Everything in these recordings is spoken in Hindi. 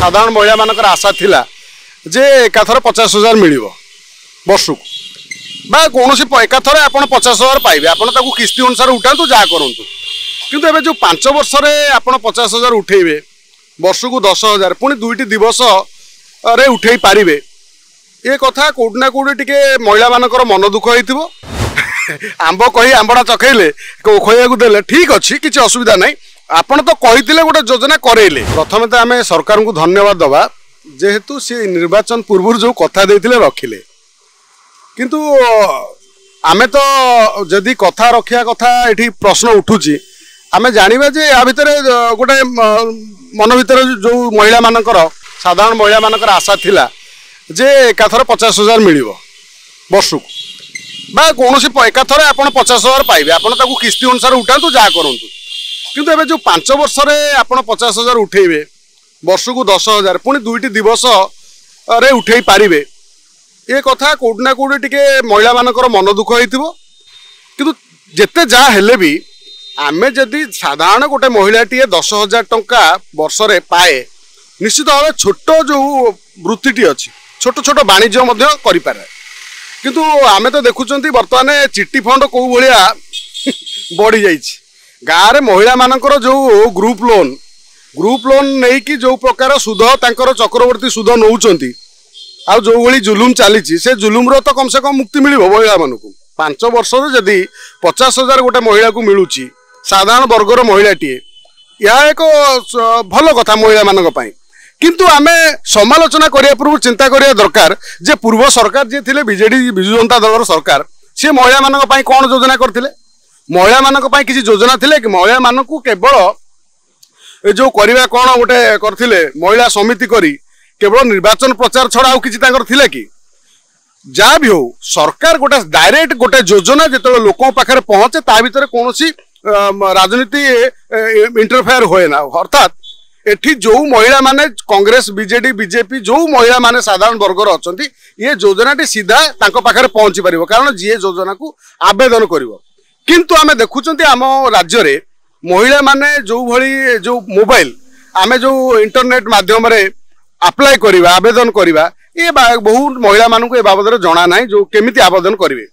साधारण महिला मानकर आशा थिला जे एकाथर 50,000 मिल वर्ष को बा कौन एकाथर आप 50,000 पाइबे आप किस्ती अनुसार उठातु जहाँ करूँ किंतु एबे जो 5 वर्ष आप 50,000 उठेबे वर्ष को 10,000 पुणी 2टी दिवस रे उठे पारे ये कथा कोटी ना कोटी टे महिला मानकर मन दुख हो आंब कही आंबड़ा चखेले खोया देले ठीक अच्छी किसी असुविधा नहीं आपण तो कही गोटे योजना करेले प्रथम तो आम सरकार को धन्यवाद दबा जेहेतु सी निर्वाचन पूर्व जो कथा देते रखिले किंतु आमे तो जदि कथा रखा कथा ये प्रश्न उठुची आमे जानिबा जे या भितर गोटे मन भितर जो महिला मानकर साधारण महिला मानकर आशा थिला जे एकाथर 50,000 मिल वर्ष को बा कौन एकाथर आप 50,000 पाइबे आप किस्ती अनुसार उठातु जहाँ करूँ किंतु एबे जो 5 वर्ष आप 50,000 उठेबे वर्ष को 10,000 पुणी 2टी दिवस रे उठे पारे ये कथा कोटी ना कोटी टे महिला मानकर मन दुख हो किंतु जेते जहाँ हेले भी आमे जदि साधारण गोटे महिलाटी 10,000 टंका वर्ष रे पाए निश्चित भाव छोट जो वृत्ति अच्छी छोट छोट वाणिज्य करें किंतु आमे तो देखुं बर्तमान चिट्टी फंड कौ भाया बढ़ी जाइए गाँव में महिला मानकर जो ग्रुप लोन नहीं कि जो प्रकार सुध तांकर चक्रवर्ती सुध नौकरी आ जो भाई जुलुम चली से जुलुम तो कम से कम मुक्ति मिल महिला मान 5 वर्ष जदि 50,000 गोटे महिला को मिलूँ साधारण वर्गर महिलाटीए यह एक भल कथा महिला मान किंतु आमे समालोचना करिया पूर्व चिंता करिया दरकार जे पूर्व सरकार जे थिले बीजेडी बिजु जनता दल सरकार से महिला मानक पई कोन योजना करथिले महिला मानक पई किसी योजना थिले कि महिला मानक केवल जो करिवा कोन गोटे करथिले महिला समिति करी केवल निर्वाचन प्रचार छड़ा आ किसी तांकर थिले कि जा भी हो सरकार गोटे डायरेक्ट गोटे योजना जेतो लोकों पाखरे पहुंचे ता भीतर कोनोसी राजनीति इंटरफेयर होए ना अर्थात एठी जो महिला माने कांग्रेस बीजेडी बीजेपी जो महिला माने साधारण वर्गर अछंती ये योजनाटी सीधा तांको पाखरे पहुंची परिबो कारण जी योजना को आवेदन करिवो किंतु आमे देखुचंती आम राज्य रे महिला माने जो भली जो मोबाइल आमे जो इंटरनेट माध्यम रे अप्लाई करिवा आवेदन करिवा ये बहुत महिला मानक ए बाबद जना ना जो केमिति आवेदन करिवे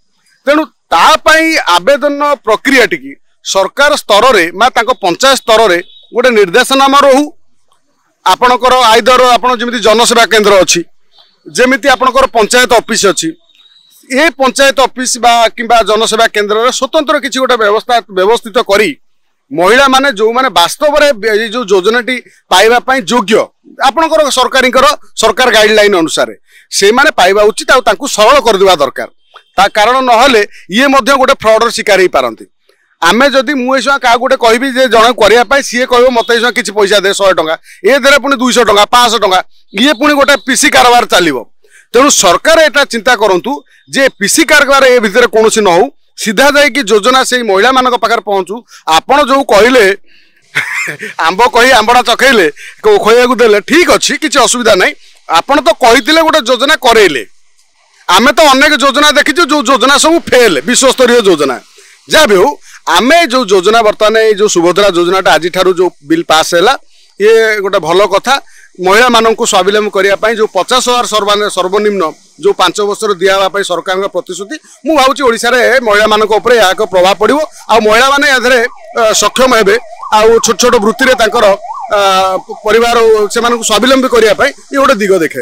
तेणु ता पई आवेदन प्रक्रिया टिकी सरकार स्तर रे मा तांको पंचायत स्तर रे गोटे निर्देशनामा रहू आपणकर आइदर आपण जमी जनसेवा केन्द्र अच्छी जमीती आपणकर पंचायत ऑफिस अच्छी ये पंचायत ऑफिस बा किंबा जनसेवा केन्द्र रे स्वतंत्र किसी गोटे व्यवस्था व्यवस्थित करी महिला माने जो माने वास्तव रे जो योजनाटी पाइबा पई योग्य आपणकर सरकार गाइडलाइन अनुसार से माने पाइबा उचित आ तांकु सरल कर देवा दरकार ता कारण नहले ये मध्य गोटे फ्रॉडर शिकार ही पारंती आमे जदि मुझे क्या गोटे कहबी जे जन करने सी कह मत किसी पैसा दे 100 टंका ए दे पुणी 200 टंका 500 टंका ये पुणी गोटे पीसी कारबार चलो तेणु सरकार एटा चिंता करूँ जे पीसी कारबार ए भितर कौन न हो सीधा जाकि योजना से महिला मान पाखे पहुँचू आपण जो कहले आंब कही आंबड़ा चखेले खोया देले ठीक अच्छी किसी असुविधा नहीं आपण तो कही गोटे योजना करेले आमे तो अनेक योजना देखीचु जो योजना सब फेल विश्वस्तरीय योजना जहाँ भी हो आमे जो योजना बर्तमान जो सुभद्रा योजना आज जो बिल पास है ये गोटे भल कथा महिला मानक स्वावलम्बी करने जो 50,000 सर्वनिम्न जो 5 वर्ष दिखापी सरकार प्रतिश्रुति मु भावुँ ओडिशा रे महिला मानक ऊपर यह एक प्रभाव पड़ो आ महिला माने यादरे सक्षम हेबे आ छोट छोट वृत्ति रे तांकर परिवार से स्वावलम्बी करने ये गोटे दिग देखा।